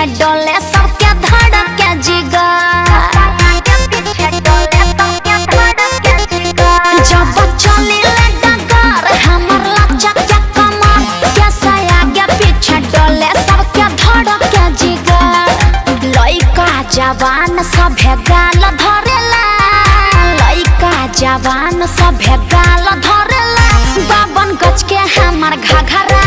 पीछे डोले सबके धड़के जिगर। जब चली ले डगर हमर लचक के कमर, कैसे आगे पीछे डोले सबके धड़के जिगर। लइका जवान सभे गाल धरेला, लइका जवान सभे गाल धरेला। 52 गज के हमर घघरा